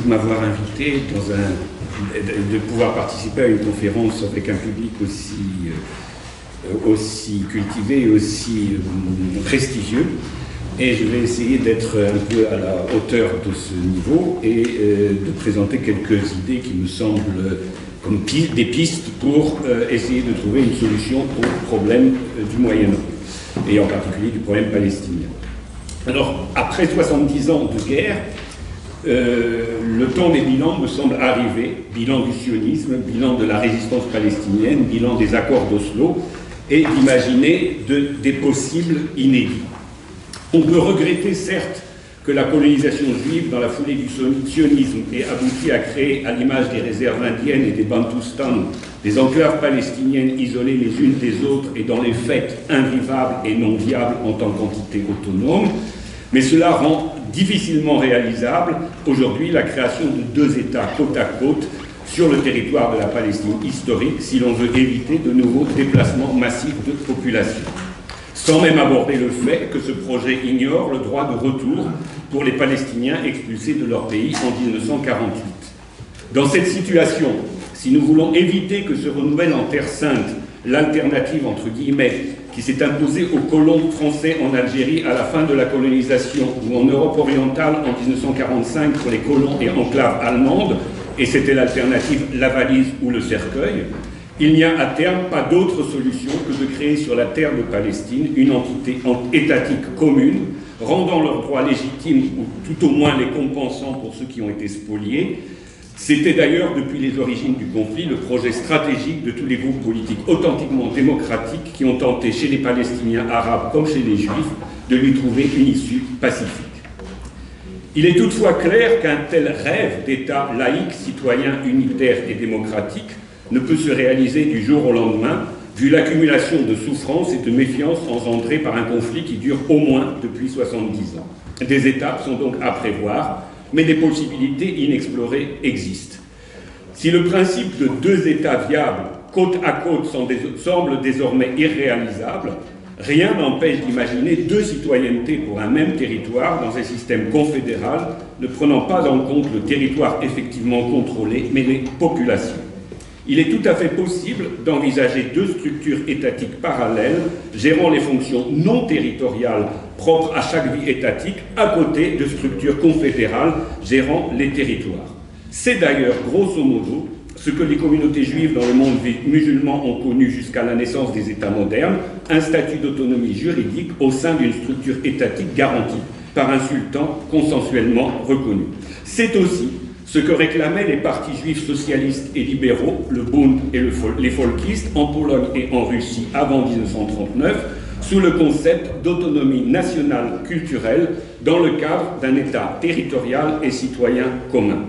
de m'avoir invité de pouvoir participer à une conférence avec un public aussi cultivé et aussi prestigieux. Et je vais essayer d'être un peu à la hauteur de ce niveau et de présenter quelques idées qui me semblent comme des pistes pour essayer de trouver une solution au problème du Moyen-Orient, et en particulier du problème palestinien. Alors, après 70 ans de guerre, le temps des bilans me semble arriver, bilan du sionisme, bilan de la résistance palestinienne, bilan des accords d'Oslo, et d'imaginer des possibles inédits. On peut regretter, certes, que la colonisation juive, dans la foulée du sionisme, ait abouti à créer, à l'image des réserves indiennes et des Bantoustans, des enclaves palestiniennes isolées les unes des autres et dans les faits invivables et non viables en tant qu'entité autonome, mais cela rend difficilement réalisable aujourd'hui la création de deux États côte à côte sur le territoire de la Palestine historique si l'on veut éviter de nouveaux déplacements massifs de population. Sans même aborder le fait que ce projet ignore le droit de retour pour les Palestiniens expulsés de leur pays en 1948. Dans cette situation, si nous voulons éviter que se renouvelle en Terre Sainte l'alternative entre guillemets qui s'est imposée aux colons français en Algérie à la fin de la colonisation ou en Europe orientale en 1945 pour les colons et enclaves allemandes, et c'était l'alternative la valise ou le cercueil, il n'y a à terme pas d'autre solution que de créer sur la terre de Palestine une entité étatique commune, rendant leurs droits légitimes ou tout au moins les compensant pour ceux qui ont été spoliés. C'était d'ailleurs, depuis les origines du conflit, le projet stratégique de tous les groupes politiques authentiquement démocratiques qui ont tenté, chez les Palestiniens arabes comme chez les Juifs, de lui trouver une issue pacifique. Il est toutefois clair qu'un tel rêve d'État laïque, citoyen, unitaire et démocratique ne peut se réaliser du jour au lendemain, vu l'accumulation de souffrances et de méfiance engendrées par un conflit qui dure au moins depuis 70 ans. Des étapes sont donc à prévoir, mais des possibilités inexplorées existent. Si le principe de deux États viables, côte à côte, semble désormais irréalisable, rien n'empêche d'imaginer deux citoyennetés pour un même territoire dans un système confédéral, ne prenant pas en compte le territoire effectivement contrôlé, mais les populations. Il est tout à fait possible d'envisager deux structures étatiques parallèles gérant les fonctions non territoriales propres à chaque vie étatique à côté de structures confédérales gérant les territoires. C'est d'ailleurs, grosso modo, ce que les communautés juives dans le monde musulman ont connu jusqu'à la naissance des États modernes, un statut d'autonomie juridique au sein d'une structure étatique garantie par un sultan consensuellement reconnu. C'est aussi ce que réclamaient les partis juifs socialistes et libéraux, le Bund et les folkistes, en Pologne et en Russie avant 1939, sous le concept d'autonomie nationale culturelle dans le cadre d'un État territorial et citoyen commun.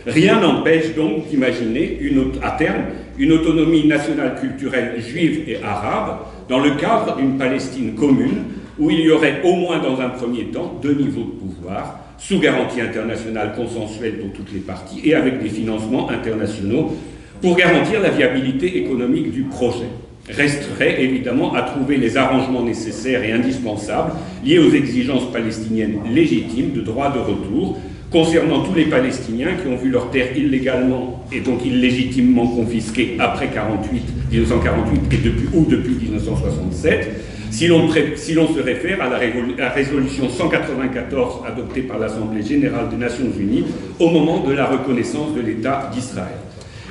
Rien n'empêche donc d'imaginer à terme une autonomie nationale culturelle juive et arabe dans le cadre d'une Palestine commune où il y aurait au moins dans un premier temps deux niveaux de pouvoir, sous garantie internationale consensuelle pour toutes les parties et avec des financements internationaux pour garantir la viabilité économique du projet. Resterait évidemment à trouver les arrangements nécessaires et indispensables liés aux exigences palestiniennes légitimes de droit de retour concernant tous les Palestiniens qui ont vu leurs terres illégalement et donc illégitimement confisquées après 1948 et depuis 1967, si l'on se réfère à la résolution 194 adoptée par l'Assemblée générale des Nations unies au moment de la reconnaissance de l'État d'Israël.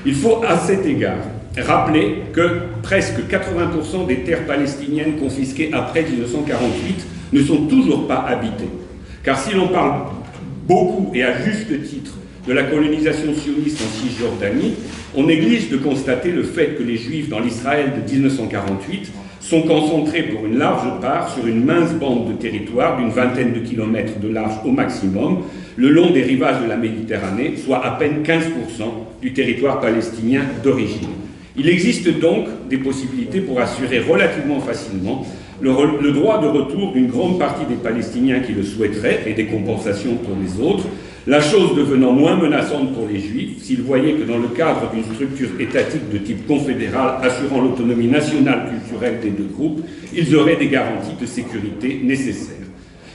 Il faut à cet égard rappeler que presque 80% des terres palestiniennes confisquées après 1948 ne sont toujours pas habitées. Car si l'on parle beaucoup et à juste titre de la colonisation sioniste en Cisjordanie, on néglige de constater le fait que les Juifs dans l'Israël de 1948 sont concentrés pour une large part sur une mince bande de territoire d'une vingtaine de kilomètres de large au maximum, le long des rivages de la Méditerranée, soit à peine 15% du territoire palestinien d'origine. Il existe donc des possibilités pour assurer relativement facilement le droit de retour d'une grande partie des Palestiniens qui le souhaiteraient et des compensations pour les autres, la chose devenant moins menaçante pour les Juifs s'ils voyaient que dans le cadre d'une structure étatique de type confédéral assurant l'autonomie nationale culturelle des deux groupes, ils auraient des garanties de sécurité nécessaires.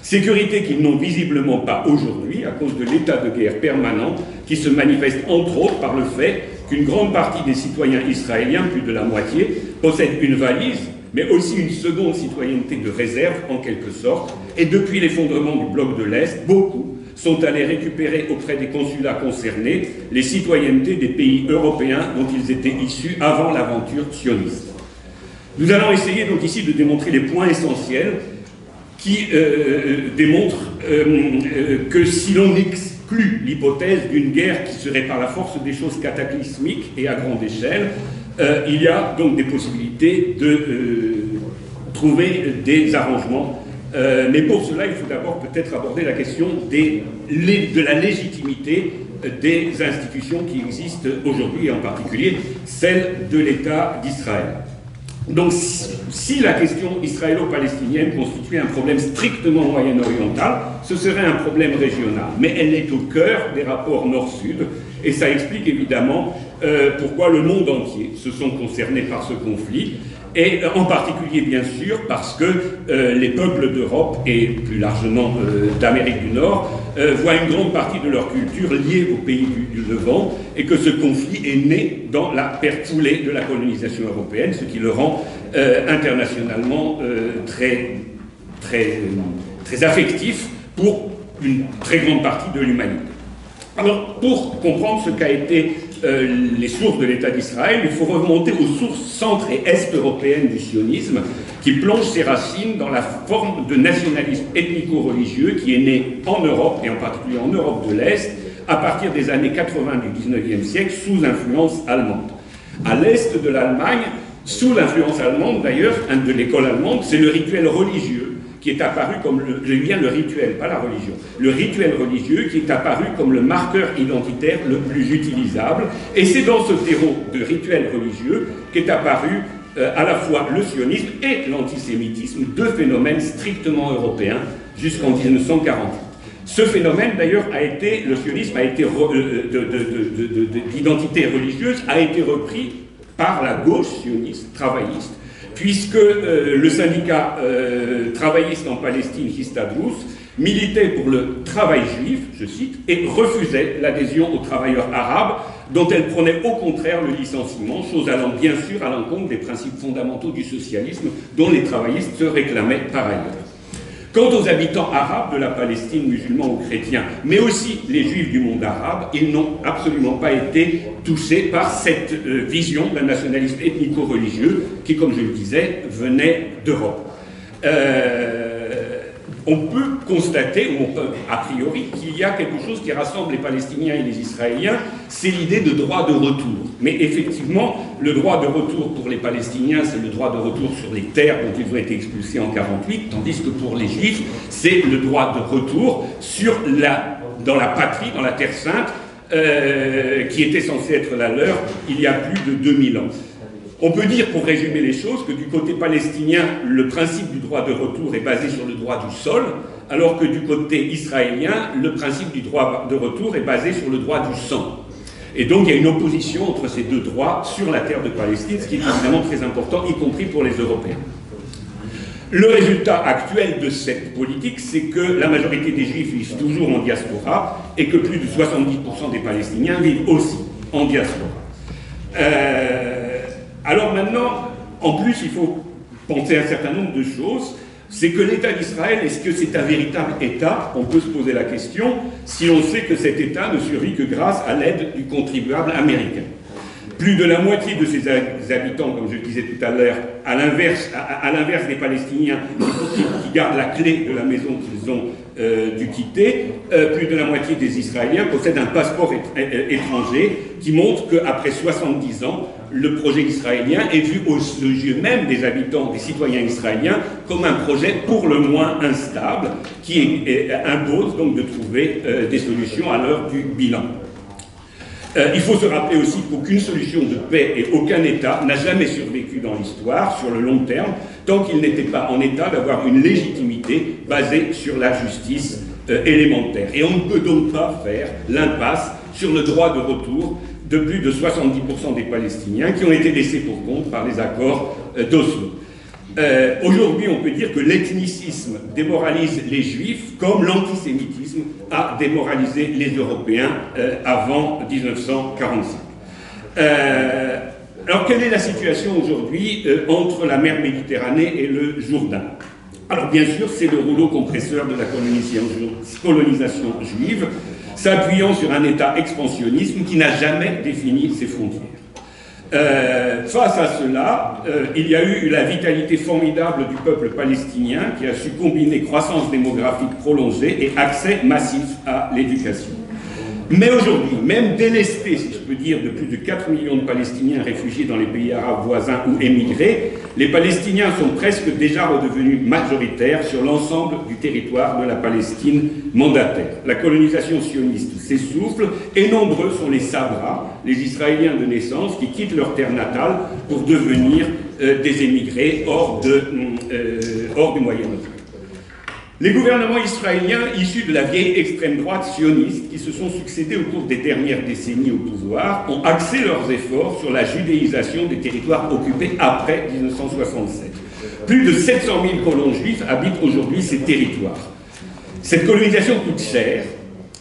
Sécurité qu'ils n'ont visiblement pas aujourd'hui à cause de l'état de guerre permanent qui se manifeste entre autres par le fait qu'une grande partie des citoyens israéliens, plus de la moitié, possèdent une valise, mais aussi une seconde citoyenneté de réserve en quelque sorte, et depuis l'effondrement du bloc de l'Est, beaucoup sont allés récupérer auprès des consulats concernés les citoyennetés des pays européens dont ils étaient issus avant l'aventure sioniste. Nous allons essayer donc ici de démontrer les points essentiels qui démontrent que si l'on exclut l'hypothèse d'une guerre qui serait par la force des choses cataclysmique et à grande échelle, il y a donc des possibilités de trouver des arrangements. Mais pour cela, il faut d'abord peut-être aborder la question de la légitimité des institutions qui existent aujourd'hui, et en particulier celle de l'État d'Israël. Donc, si la question israélo-palestinienne constituait un problème strictement moyen-oriental, ce serait un problème régional. Mais elle est au cœur des rapports Nord-Sud, et ça explique évidemment pourquoi le monde entier se sont concernés par ce conflit, et en particulier, bien sûr, parce que les peuples d'Europe, et plus largement d'Amérique du Nord, voient une grande partie de leur culture liée au pays du Levant, et que ce conflit est né dans la foulée de la colonisation européenne, ce qui le rend internationalement très affectif pour une très grande partie de l'humanité. Alors, pour comprendre ce qu'a été les sources de l'État d'Israël, il faut remonter aux sources centre- et est-européennes du sionisme, qui plonge ses racines dans la forme de nationalisme ethnico-religieux qui est né en Europe, et en particulier en Europe de l'Est, à partir des années 80 du 19e siècle, sous influence allemande. À l'est de l'Allemagne, sous l'influence allemande d'ailleurs, de l'école allemande, c'est le rituel religieux qui est apparu comme le rituel, pas la religion, le rituel religieux qui est apparu comme le marqueur identitaire le plus utilisable. Et c'est dans ce terreau de rituel religieux qu'est apparu à la fois le sionisme et l'antisémitisme, deux phénomènes strictement européens jusqu'en 1948. Ce phénomène, d'ailleurs, le sionisme a été d'identité religieuse, a été repris par la gauche sioniste, travailliste, puisque le syndicat travailliste en Palestine, Histadrut, militait pour le travail juif, je cite, et refusait l'adhésion aux travailleurs arabes, dont elle prenait au contraire le licenciement, chose allant bien sûr à l'encontre des principes fondamentaux du socialisme dont les travaillistes se réclamaient par ailleurs. Quant aux habitants arabes de la Palestine, musulmans ou chrétiens, mais aussi les juifs du monde arabe, ils n'ont absolument pas été touchés par cette vision d'un nationalisme ethnico-religieux qui, comme je le disais, venait d'Europe. On peut constater, ou on peut a priori, qu'il y a quelque chose qui rassemble les Palestiniens et les Israéliens, c'est l'idée de droit de retour. Mais effectivement, le droit de retour pour les Palestiniens, c'est le droit de retour sur les terres dont ils ont été expulsés en 1948, tandis que pour les Juifs, c'est le droit de retour dans la patrie, dans la Terre Sainte, qui était censée être la leur il y a plus de 2000 ans. On peut dire, pour résumer les choses, que du côté palestinien, le principe du droit de retour est basé sur le droit du sol, alors que du côté israélien, le principe du droit de retour est basé sur le droit du sang. Et donc il y a une opposition entre ces deux droits sur la terre de Palestine, ce qui est évidemment très important, y compris pour les Européens. Le résultat actuel de cette politique, c'est que la majorité des Juifs vivent toujours en diaspora et que plus de 70% des Palestiniens vivent aussi en diaspora. Alors maintenant, en plus, il faut penser à un certain nombre de choses. C'est que l'État d'Israël, est-ce que c'est un véritable État? On peut se poser la question, si on sait que cet État ne survit que grâce à l'aide du contribuable américain. Plus de la moitié de ses habitants, comme je le disais tout à l'heure, à l'inverse des Palestiniens qui gardent la clé de la maison qu'ils ont dû quitter, plus de la moitié des Israéliens possèdent un passeport étranger qui montre qu'après 70 ans, le projet israélien est vu aux yeux même des habitants, des citoyens israéliens, comme un projet pour le moins instable, qui impose donc de trouver des solutions à l'heure du bilan. Il faut se rappeler aussi qu'aucune solution de paix et aucun État n'a jamais survécu dans l'histoire sur le long terme tant qu'il n'était pas en état d'avoir une légitimité basée sur la justice élémentaire. Et on ne peut donc pas faire l'impasse sur le droit de retour de plus de 70% des Palestiniens qui ont été laissés pour compte par les accords d'Oslo. Aujourd'hui, on peut dire que l'ethnicisme démoralise les Juifs comme l'antisémitisme a démoralisé les Européens avant 1945. Alors, quelle est la situation aujourd'hui entre la mer Méditerranée et le Jourdain? Alors, bien sûr, c'est le rouleau compresseur de la colonisation juive, s'appuyant sur un État expansionnisme qui n'a jamais défini ses frontières. Face à cela, il y a eu la vitalité formidable du peuple palestinien qui a su combiner croissance démographique prolongée et accès massif à l'éducation. Mais aujourd'hui, même délestés, si je peux dire, de plus de 4 millions de Palestiniens réfugiés dans les pays arabes voisins ou émigrés, les Palestiniens sont presque déjà redevenus majoritaires sur l'ensemble du territoire de la Palestine mandataire. La colonisation sioniste s'essouffle et nombreux sont les Sabras, les Israéliens de naissance, qui quittent leur terre natale pour devenir des émigrés hors du Moyen-Orient. Les gouvernements israéliens issus de la vieille extrême droite sioniste qui se sont succédés au cours des dernières décennies au pouvoir ont axé leurs efforts sur la judéisation des territoires occupés après 1967. Plus de 700 000 colons juifs habitent aujourd'hui ces territoires. Cette colonisation coûte cher,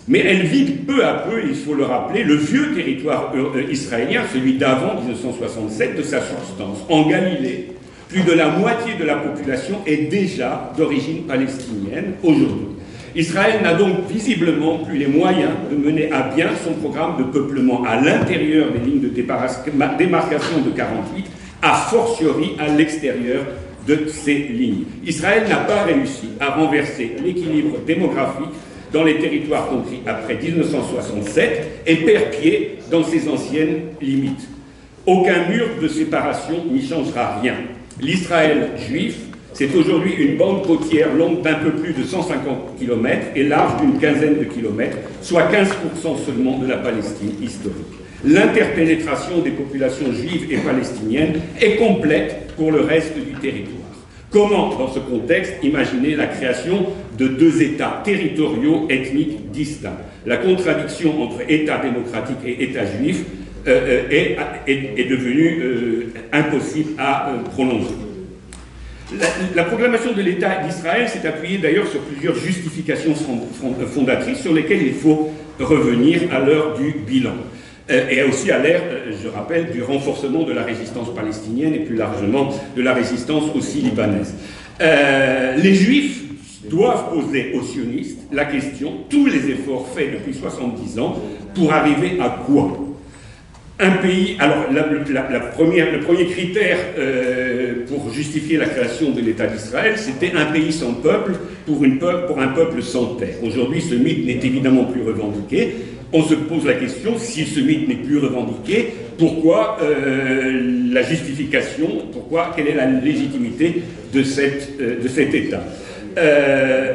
mais elle vide peu à peu, il faut le rappeler, le vieux territoire israélien, celui d'avant 1967, de sa substance. En Galilée, plus de la moitié de la population est déjà d'origine palestinienne aujourd'hui. Israël n'a donc visiblement plus les moyens de mener à bien son programme de peuplement à l'intérieur des lignes de démarcation de 48, a fortiori à l'extérieur de ces lignes. Israël n'a pas réussi à renverser l'équilibre démographique dans les territoires conquis après 1967 et perd pied dans ses anciennes limites. Aucun mur de séparation n'y changera rien. L'Israël juif, c'est aujourd'hui une bande côtière longue d'un peu plus de 150 km et large d'une quinzaine de kilomètres, soit 15% seulement de la Palestine historique. L'interpénétration des populations juives et palestiniennes est complète pour le reste du territoire. Comment, dans ce contexte, imaginer la création de deux États territoriaux ethniques distincts? La contradiction entre État démocratique et État juif est devenue impossible à prolonger. La proclamation de l'État d'Israël s'est appuyée d'ailleurs sur plusieurs justifications fondatrices sur lesquelles il faut revenir à l'heure du bilan. Et aussi à l'ère, je rappelle, du renforcement de la résistance palestinienne et plus largement de la résistance aussi libanaise. Les Juifs doivent poser aux sionistes la question, tous les efforts faits depuis 70 ans, pour arriver à quoi? Un pays, alors le premier critère pour justifier la création de l'État d'Israël, c'était un pays sans peuple pour un peuple sans terre. Aujourd'hui, ce mythe n'est évidemment plus revendiqué. On se pose la question, si ce mythe n'est plus revendiqué, pourquoi la justification, quelle est la légitimité de cet État?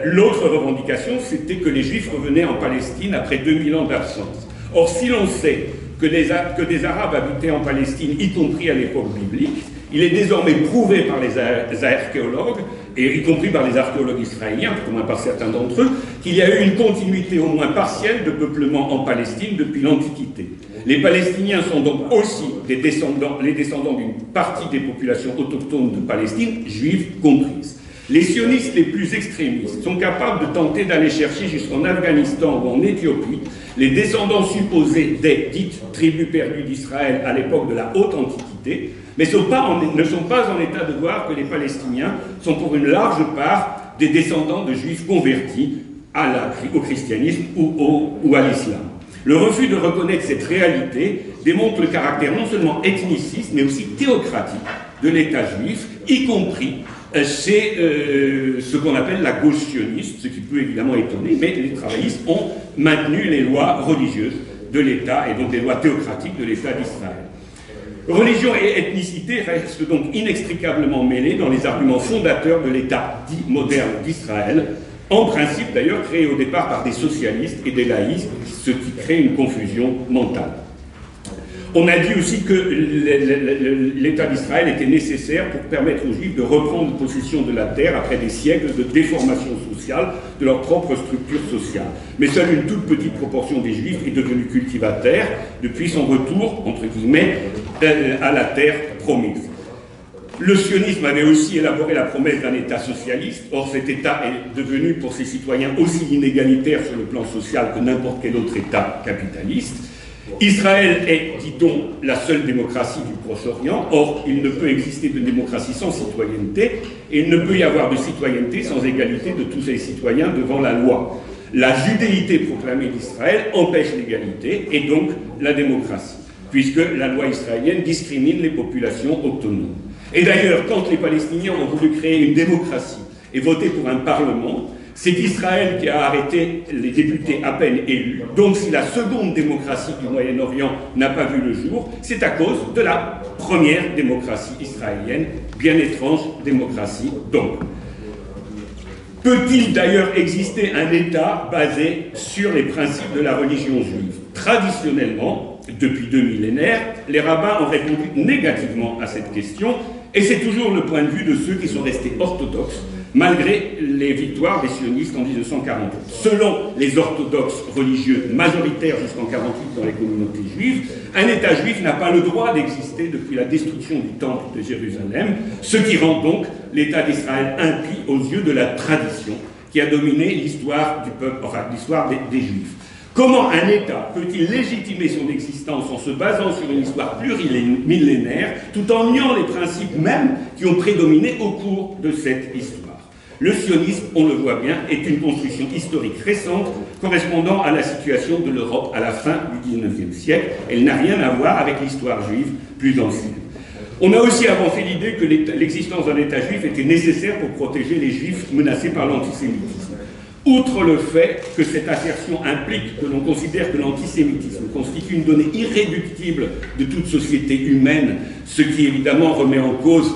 L'autre revendication, c'était que les Juifs revenaient en Palestine après 2000 ans d'absence. Or, si l'on sait que des Arabes habitaient en Palestine, y compris à l'époque biblique, il est désormais prouvé par les archéologues, et y compris par les archéologues israéliens, tout au moins par certains d'entre eux, qu'il y a eu une continuité au moins partielle de peuplement en Palestine depuis l'Antiquité. Les Palestiniens sont donc aussi les descendants d'une partie des populations autochtones de Palestine, juives comprises. Les sionistes les plus extrémistes sont capables de tenter d'aller chercher jusqu'en Afghanistan ou en Éthiopie les descendants supposés des dites tribus perdues d'Israël à l'époque de la haute Antiquité, mais ne sont pas en état de voir que les Palestiniens sont pour une large part des descendants de juifs convertis au christianisme ou à l'islam. Le refus de reconnaître cette réalité démontre le caractère non seulement ethniciste, mais aussi théocratique de l'État juif, y compris chez ce qu'on appelle la gauche sioniste, ce qui peut évidemment étonner, mais les travaillistes ont maintenu les lois religieuses de l'État et donc les lois théocratiques de l'État d'Israël. Religion et ethnicité restent donc inextricablement mêlées dans les arguments fondateurs de l'État dit moderne d'Israël, en principe d'ailleurs créé au départ par des socialistes et des laïcs, ce qui crée une confusion mentale. On a dit aussi que l'État d'Israël était nécessaire pour permettre aux Juifs de reprendre possession de la terre après des siècles de déformation sociale de leur propre structure sociale. Mais seule une toute petite proportion des Juifs est devenue cultivataire depuis son retour, entre guillemets, à la terre promise. Le sionisme avait aussi élaboré la promesse d'un État socialiste. Or, cet État est devenu pour ses citoyens aussi inégalitaire sur le plan social que n'importe quel autre État capitaliste. Israël est, dit-on, la seule démocratie du Proche-Orient. Or, il ne peut exister de démocratie sans citoyenneté, et il ne peut y avoir de citoyenneté sans égalité de tous les citoyens devant la loi. La judéité proclamée d'Israël empêche l'égalité, et donc la démocratie, puisque la loi israélienne discrimine les populations autonomes. Et d'ailleurs, quand les Palestiniens ont voulu créer une démocratie et voter pour un parlement, c'est Israël qui a arrêté les députés à peine élus. Donc si la seconde démocratie du Moyen-Orient n'a pas vu le jour, c'est à cause de la première démocratie israélienne, bien étrange démocratie donc. Peut-il d'ailleurs exister un État basé sur les principes de la religion juive? Traditionnellement, depuis 2 millénaires, les rabbins ont répondu négativement à cette question, et c'est toujours le point de vue de ceux qui sont restés orthodoxes, malgré les victoires des sionistes en 1948. Selon les orthodoxes religieux majoritaires jusqu'en 1948 dans les communautés juives, un État juif n'a pas le droit d'exister depuis la destruction du temple de Jérusalem, ce qui rend donc l'État d'Israël impie aux yeux de la tradition qui a dominé l'histoire du peuple, enfin l'histoire des Juifs. Comment un État peut-il légitimer son existence en se basant sur une histoire plurimillénaire tout en niant les principes mêmes qui ont prédominé au cours de cette histoire? Le sionisme, on le voit bien, est une construction historique récente correspondant à la situation de l'Europe à la fin du XIXe siècle. Elle n'a rien à voir avec l'histoire juive plus ancienne. On a aussi avancé l'idée que l'existence d'un État juif était nécessaire pour protéger les juifs menacés par l'antisémitisme. Outre le fait que cette assertion implique que l'on considère que l'antisémitisme constitue une donnée irréductible de toute société humaine, ce qui évidemment remet en cause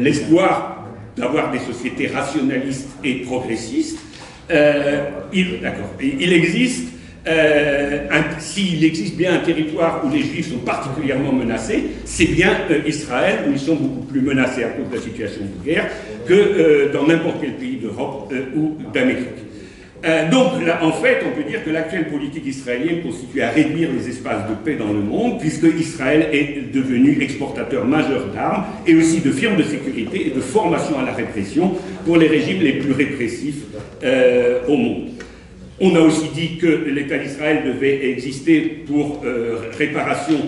l'espoir d'avoir des sociétés rationalistes et progressistes, il existe, s'il existe bien un territoire où les Juifs sont particulièrement menacés, c'est bien Israël, où ils sont beaucoup plus menacés à cause de la situation de guerre que dans n'importe quel pays d'Europe ou d'Amérique. Donc, là, en fait, on peut dire que l'actuelle politique israélienne constitue à réduire les espaces de paix dans le monde, puisque Israël est devenu exportateur majeur d'armes et aussi de firmes de sécurité et de formation à la répression pour les régimes les plus répressifs au monde. On a aussi dit que l'État d'Israël devait exister pour réparation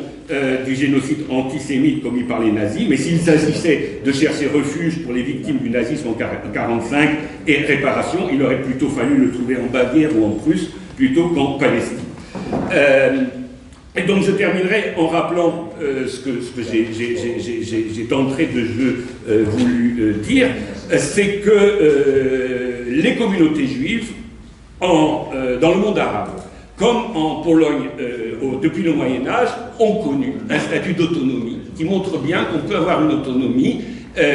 du génocide antisémite commis par les nazis, mais s'il s'agissait de chercher refuge pour les victimes du nazisme en 1945 et réparation, il aurait plutôt fallu le trouver en Bavière ou en Prusse plutôt qu'en Palestine. Et donc je terminerai en rappelant ce que j'ai d'entrée de jeu voulu dire, c'est que les communautés juives dans le monde arabe, comme en Pologne depuis le Moyen-Âge, ont connu un statut d'autonomie qui montre bien qu'on peut avoir une autonomie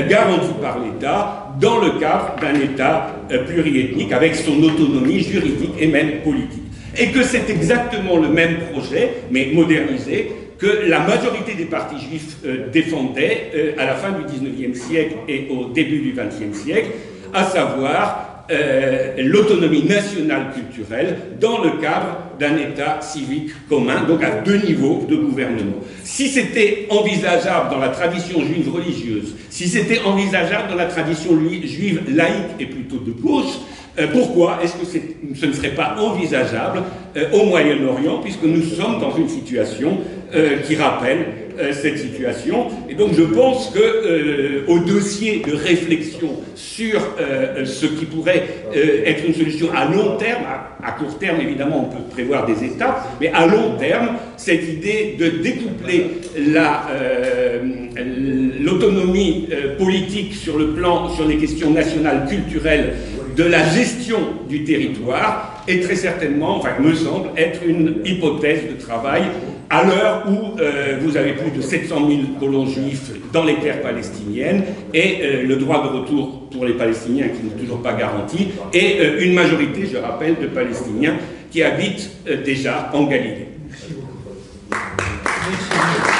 garantie par l'État dans le cadre d'un État pluriethnique avec son autonomie juridique et même politique. Et que c'est exactement le même projet, mais modernisé, que la majorité des partis juifs défendaient à la fin du XIXe siècle et au début du XXe siècle, à savoir l'autonomie nationale culturelle dans le cadre d'un État civique commun, donc à 2 niveaux de gouvernement. Si c'était envisageable dans la tradition juive religieuse, si c'était envisageable dans la tradition juive laïque et plutôt de gauche, pourquoi est-ce que ce ne serait pas envisageable au Moyen-Orient, puisque nous sommes dans une situation qui rappelle cette situation. Et donc je pense que au dossier de réflexion sur ce qui pourrait être une solution à long terme, à court terme évidemment on peut prévoir des étapes, mais à long terme, cette idée de découpler l'autonomie politique sur les questions nationales, culturelles, de la gestion du territoire est très certainement, enfin me semble, être une hypothèse de travail à l'heure où vous avez plus de 700 000 colons juifs dans les terres palestiniennes et le droit de retour pour les Palestiniens qui n'est toujours pas garanti et une majorité, je rappelle, de Palestiniens qui habitent déjà en Galilée. Merci beaucoup. Merci.